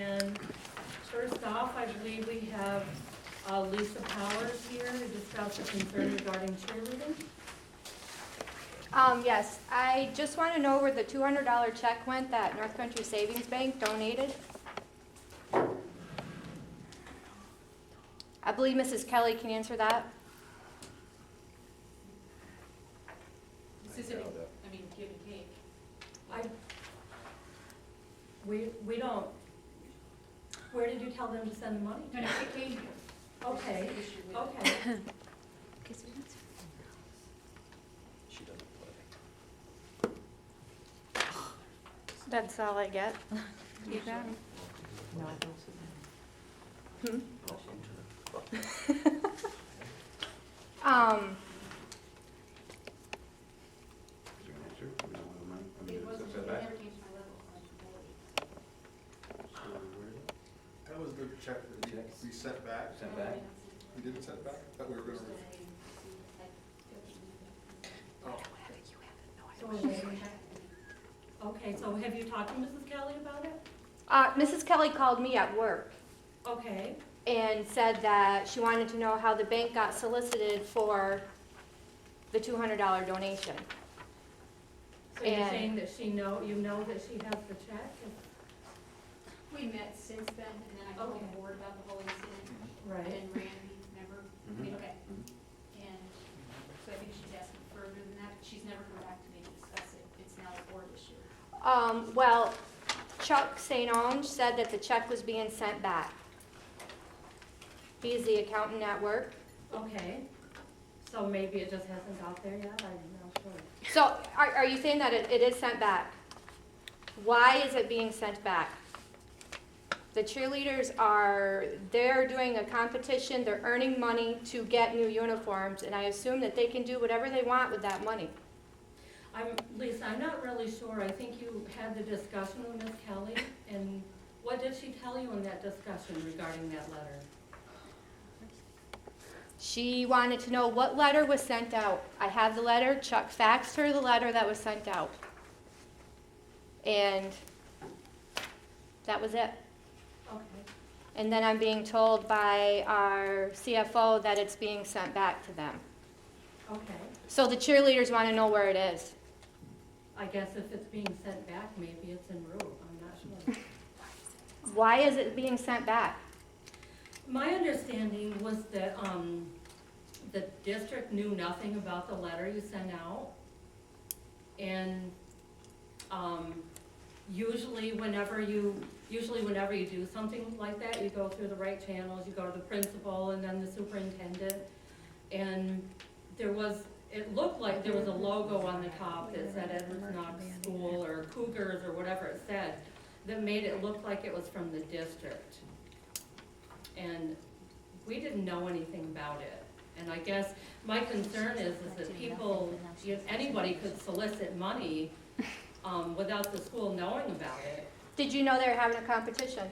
And first off, I believe we have Lisa Powers here to discuss a concern regarding cheerleading. Yes, I just want to know where the $200 check went that North Country Savings Bank donated. I believe Mrs. Kelly can answer that. This isn't, I mean, give and take. We don't, where did you tell them to send the money? No, it came here. Okay, That's the issue with it. okay. She doesn't play. That's all I get. You got it. Hmm? Is there an answer? We don't want to mind. I mean, It wasn't, is it that back? never came to my level of eligibility. So where is it? That was the check that we sent back. Sent back? We didn't send it back? That we were gonna. Oh, So we're waiting. Okay, so have you talked to Mrs. Kelly about it? Mrs. Kelly called me at work Okay, and said that she wanted to know how the bank got solicited for the $200 donation. so you're And- saying that you know that she has the check? We met since then, and then I told Okay. the board about the whole incident, Right. and Randy, remember? Mhm. Okay, Mhm. and so I think she's asking further than that, but she's never come back to me to discuss it, it's now a board issue. Well, Chuck St. Ange said that the check was being sent back. He's the accountant at work. Okay, so maybe it just hasn't got there yet, I'm not sure. So are you saying that it is sent back? Why is it being sent back? The cheerleaders they're doing a competition, they're earning money to get new uniforms, and I assume that they can do whatever they want with that money. Lisa, I'm not really sure, I think you had the discussion with Ms. Kelly, and what did she tell you in that discussion regarding that letter? She wanted to know what letter was sent out. I have the letter, Chuck faxed her the letter that was sent out. And that was it. Okay, And then I'm being told by our CFO that it's being sent back to them. okay. So the cheerleaders want to know where it is. I guess if it's being sent back, maybe it's en route, I'm not sure. Why is it being sent back? My understanding was that, the district knew nothing about the letter you sent out. And, usually whenever you do something like that, you go through the right channels, you go to the principal and then the superintendent. And it looked like there was a logo on the top that said Edwards Knox School or Cougars or whatever it said, that made it look like it was from the district. And we didn't know anything about it. And I guess my concern is that people, anybody could solicit money, without the school knowing about it. Did you know they were having a competition?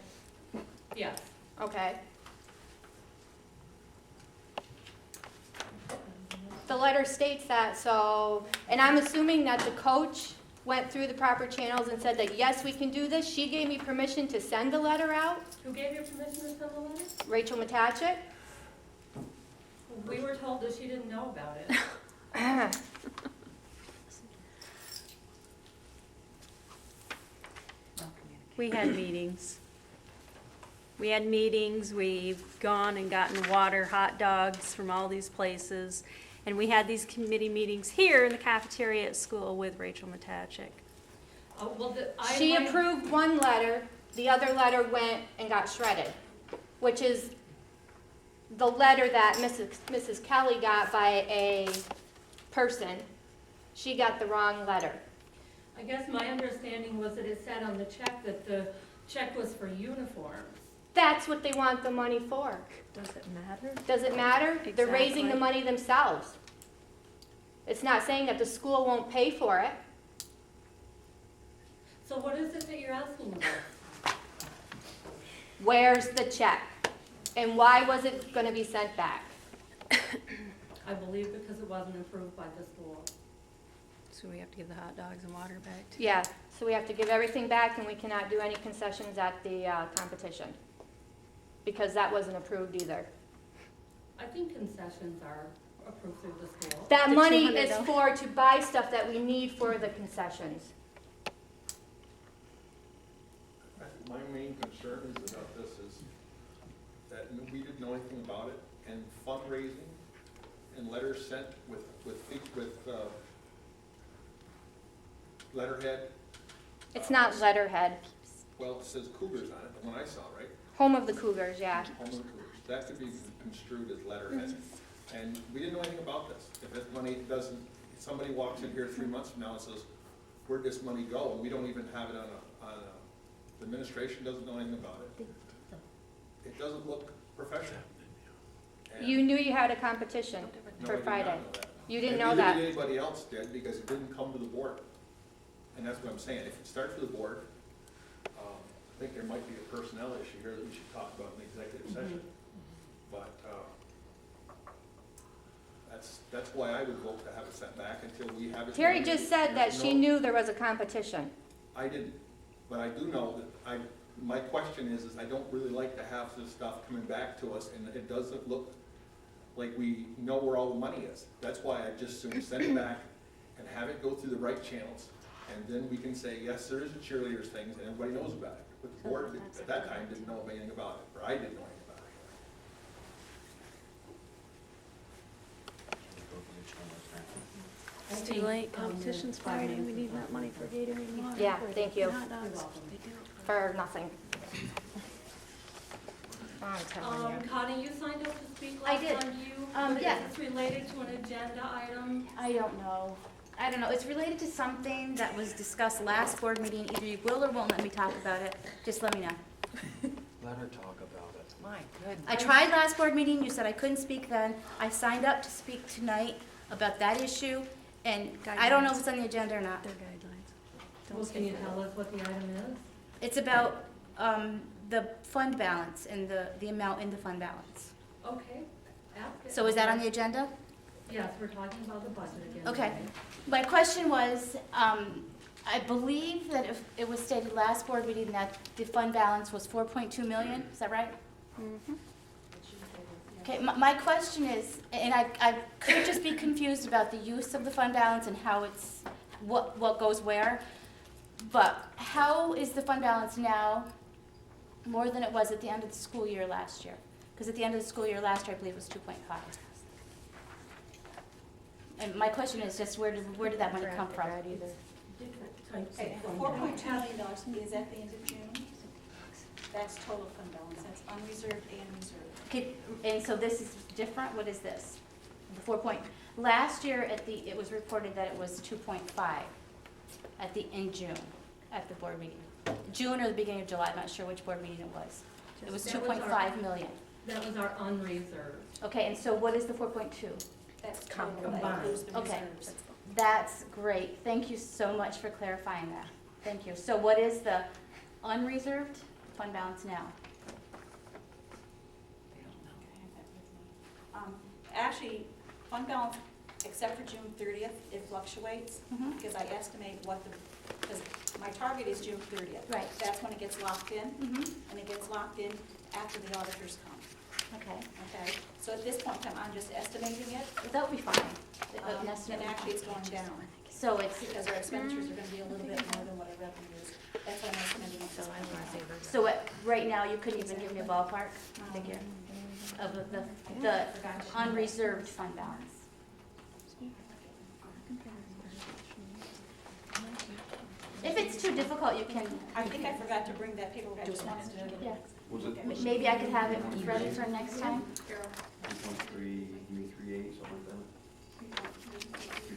Yes. Okay. The letter states that, so, and I'm assuming that the coach went through the proper channels and said that, yes, we can do this. She gave me permission to send the letter out. Who gave you permission to send the letter? Rachel Matachik. We were told that she didn't know about it. We had meetings. We've gone and gotten water, hot dogs from all these places. And we had these committee meetings here in the cafeteria at school with Rachel Matachik. She approved one letter, the other letter went and got shredded, which is the letter that Mrs. Kelly got by a person. She got the wrong letter. I guess my understanding was that it said on the check that the check was for uniforms. That's what they want the money for. Does it matter? Does it matter? They're raising the Exactly. money themselves. It's not saying that the school won't pay for it. So what is it that you're asking about? Where's the check? And why was it gonna be sent back? I believe because it wasn't approved by the school. So we have to give the hot dogs and water back too. Yeah, so we have to give everything back and we cannot do any concessions at the competition. Because that wasn't approved either. I think concessions are approved through the school. That The money $200 is for, to buy stuff that we need for the concessions. My main concern is about this is that we didn't know anything about it, and fundraising and letters sent with letterhead, It's not letterhead. well, it says Cougars on it, the one I saw, right? Home of the Cougars, yeah. Home of the Cougars. That could be construed as letterhead. And we didn't know anything about this. If this money doesn't, if somebody walks in here 3 months from now and says, where'd this money go? And we don't even have it on the administration doesn't know anything about it. It doesn't look professional. And You knew you had a competition no, I for did not Friday. know that. You didn't And know neither that. did anybody else did, because it didn't come to the board. And that's what I'm saying. If it starts with the board, I think there might be a personnel issue here that we should talk about in the executive session. But that's why I would vote to have it sent back until we have it. Terry just said that she No, knew there was a competition. I didn't, but I do know that my question is I don't really like to have this stuff coming back to us, and it doesn't look like we know where all the money is. That's why I just soon send it back and have it go through the right channels, and then we can say, yes, there is a cheerleaders things, and everybody knows about it. But the board at that time didn't know anything about it, or I didn't know anything about it. It's too late, competition's Friday, we need that money for Gatorade and water. Yeah, thank you. Hot dogs. For nothing. I'm telling you. Connie, you signed up to speak I last did. time, do you? Yeah. Is this related to an agenda item? I don't know. It's related to something that was discussed last board meeting. Either you will or won't let me talk about it. Just let me know. Let her talk about it. My goodness. I tried last board meeting. You said I couldn't speak then. I signed up to speak tonight about that issue, and I don't know if it's on the agenda or not. Their guidelines. Well, can you tell us what the item is? It's about the fund balance and the amount in the fund balance. Okay, ask it. So is that on the agenda? Yes, we're talking about the budget again. Okay. today. My question was, I believe that if it was stated last board meeting that the fund balance was 4.2 million, is that right? Okay, my question is, and I could just be confused about the use of the fund balance and how it's, what goes where, but how is the fund balance now more than it was at the end of the school year last year? Because at the end of the school year last year, I believe it was 2.5. And my question is just where did that money come from? Different types Okay, of the fund $4.2 balance. million is at the end of June. That's total fund balance, that's unreserved and reserved. Okay, and so this is different, what is this? The 4 point, last year it was reported that it was 2.5 in June, at the board meeting. June or the beginning of July, I'm not sure which board meeting it was. It was That was our- 2.5 million. That was our unreserved. Okay, and so what is the 4.2? That's total, that Combined. includes the Okay. reserves. That's great, thank you so much for clarifying that. Thank you. So what is the unreserved fund balance now? Actually, fund balance, except for June 30th, it fluctuates, Mhm. because I estimate because my target is June 30th. Right. That's when it gets locked in, Mm-hmm, and it gets locked in after the auditors come, okay. okay? So at this point in time, I'm just estimating it, That would be fine. An and estimate would be actually it's fine. going down, So it's, because our expenditures are gonna be a little bit more than what our revenue is. That's why I'm estimating it. so right now, you couldn't even give me a ballpark figure of the unreserved fund balance? If it's too difficult, you can, I think I forgot to bring that paperwork, I just wanted to. yeah, Was it maybe I could have it ready for next time? 3.338, something like that?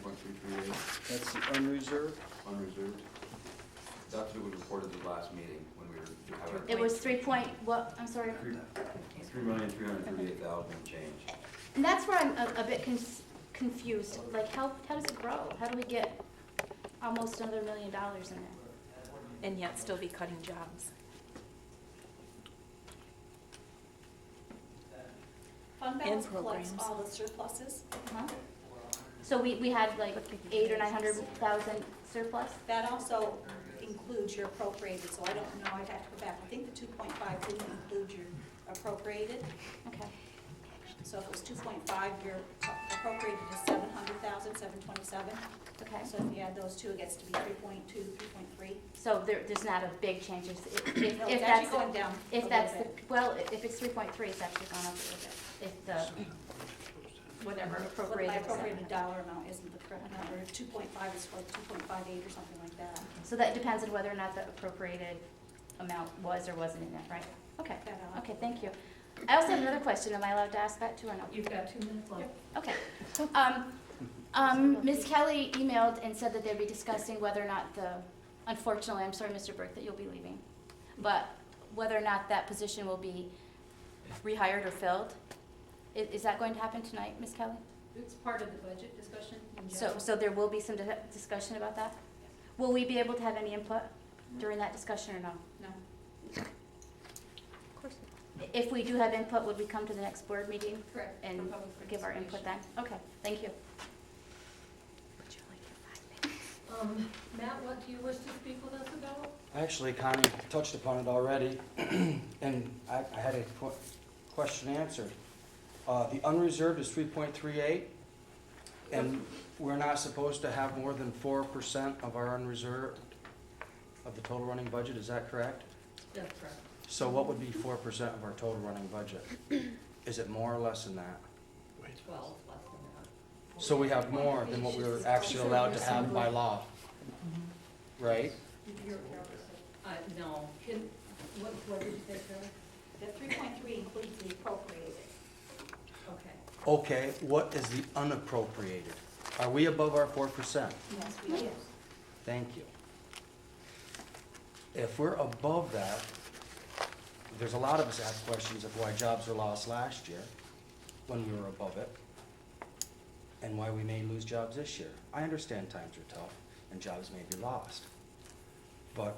3.338, That's the unreserved? unreserved? That's what was reported at the last meeting when we were having. It was 3 point, what, I'm sorry? 3,338,000 and change. And that's where I'm a bit confused, like, how does it grow? How do we get almost another $1 million in there? And yet still be cutting jobs. Fund balance And collects programs. all the surpluses. Huh? So we had like 800 or 900,000 surplus? That also includes your appropriated, so I don't know, I'd have to go back. I think the 2.5 didn't include your appropriated. Okay. So if it was 2.5, your appropriated is 700,000, 727. Okay. So if you add those two, it gets to be 3.2, 3.3. So there's not a big change. If No, it's that's, actually going down a if little that's, bit. well, if it's 3.3, it's actually gone up a little bit. If the, whatever What appropriated. my is. appropriated dollar amount isn't the correct number. 2.5 is like 2.58 or something like that. So that depends on whether or not the appropriated amount was or wasn't in it, right? Okay, That out. okay, thank you. I also have another question. Am I allowed to ask that too or no? You've got 2 minutes left. Okay. Ms. Kelly emailed and said that they'd be discussing whether or not unfortunately, I'm sorry, Mr. Burke, that you'll be leaving, but whether or not that position will be rehired or filled. Is that going to happen tonight, Ms. Kelly? It's part of the budget discussion in general. So there will be some discussion about that? Will we be able to have any input during that discussion or no? No, If we do have input, would we come to the next board meeting correct. and for public give our input participation. then? Okay, thank you. Matt, what do you wish to speak with us about? Actually, Connie touched upon it already, and I had a question answered. The unreserved is 3.38, and we're not supposed to have more than 4% of our unreserved of the total running budget, is that correct? That's correct. So what would be 4% of our total running budget? Is it more or less than that? 12, less than that. So we have more than what we were actually allowed to have by law, right? No, what did you say, Carol? The 3.3 includes the appropriated. Okay. Okay, what is the unappropriated? Are we above our 4%? Yes, we do. Thank you. If we're above that, there's a lot of us ask questions of why jobs were lost last year when we were above it, and why we may lose jobs this year. I understand times are tough and jobs may be lost, but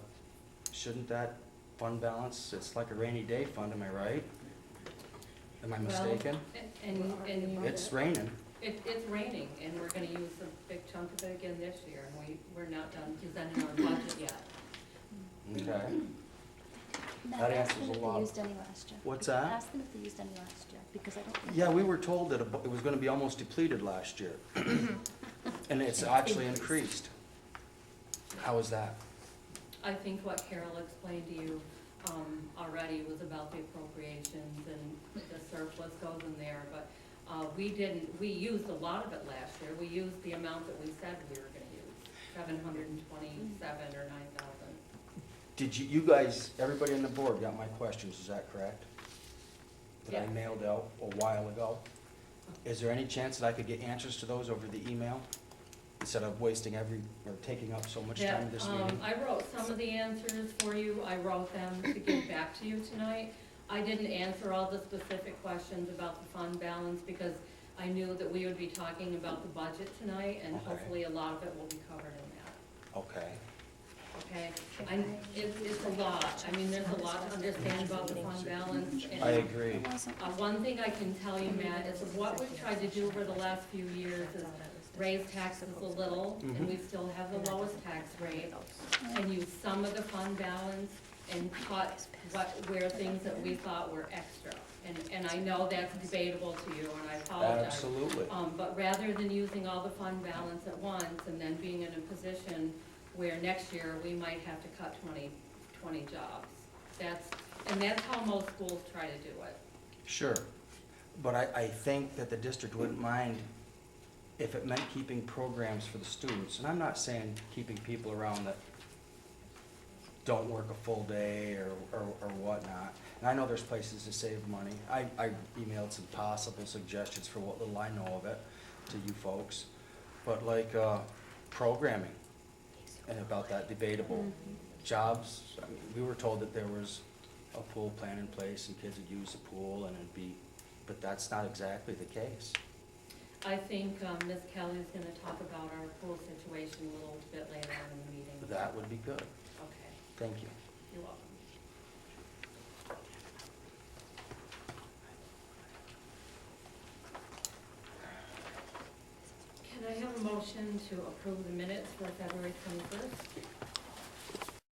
shouldn't that fund balance, it's like a rainy day fund, am I right? Am I mistaken? And It's raining. it's raining, and we're gonna use a big chunk of it again this year, and we're not done presenting our budget yet. Okay. Matt, That ask answers them a if they lot. used any last year. What's that? Ask them if they used any last year, because I don't think. Yeah, we were told that it was gonna be almost depleted last year. And it's actually increased. How is that? I think what Carol explained to you already was about the appropriations and the surplus goes in there, but we used a lot of it last year. We used the amount that we said we were gonna use, 727 or 9,000. Did you guys, everybody on the board got my questions, is that correct? That I Yeah. mailed out a while ago? Is there any chance that I could get answers to those over the email? Instead of wasting taking up so much time in this meeting? I wrote some of the answers for you. I wrote them to give back to you tonight. I didn't answer all the specific questions about the fund balance because I knew that we would be talking about the budget tonight, and Okay. hopefully a lot of it will be covered in that, Okay. okay? It's a lot. I mean, there's a lot to understand about the fund balance. and, I agree. One thing I can tell you, Matt, is what we've tried to do over the last few years is raise taxes a little, and we still have the lowest tax rate, and use some of the fund balance and cut where things that we thought were extra. And I know that's debatable to you, and I apologize. Absolutely. But rather than using all the fund balance at once and then being in a position where next year we might have to cut 20 jobs. That's how most schools try to do it. Sure. But I think that the district wouldn't mind if it meant keeping programs for the students. And I'm not saying keeping people around that don't work a full day or whatnot. And I know there's places to save money. I emailed some possible suggestions for what little I know of it to you folks. But like programming and about that debatable jobs, I mean, we were told that there was a pool plan in place and kids would use the pool and it'd be, but that's not exactly the case. I think Ms. Kelly is gonna talk about our pool situation a little bit later on in the meeting. That would be good. Okay, Thank you. you're welcome. Can I have motion to approve the minutes for February 21st.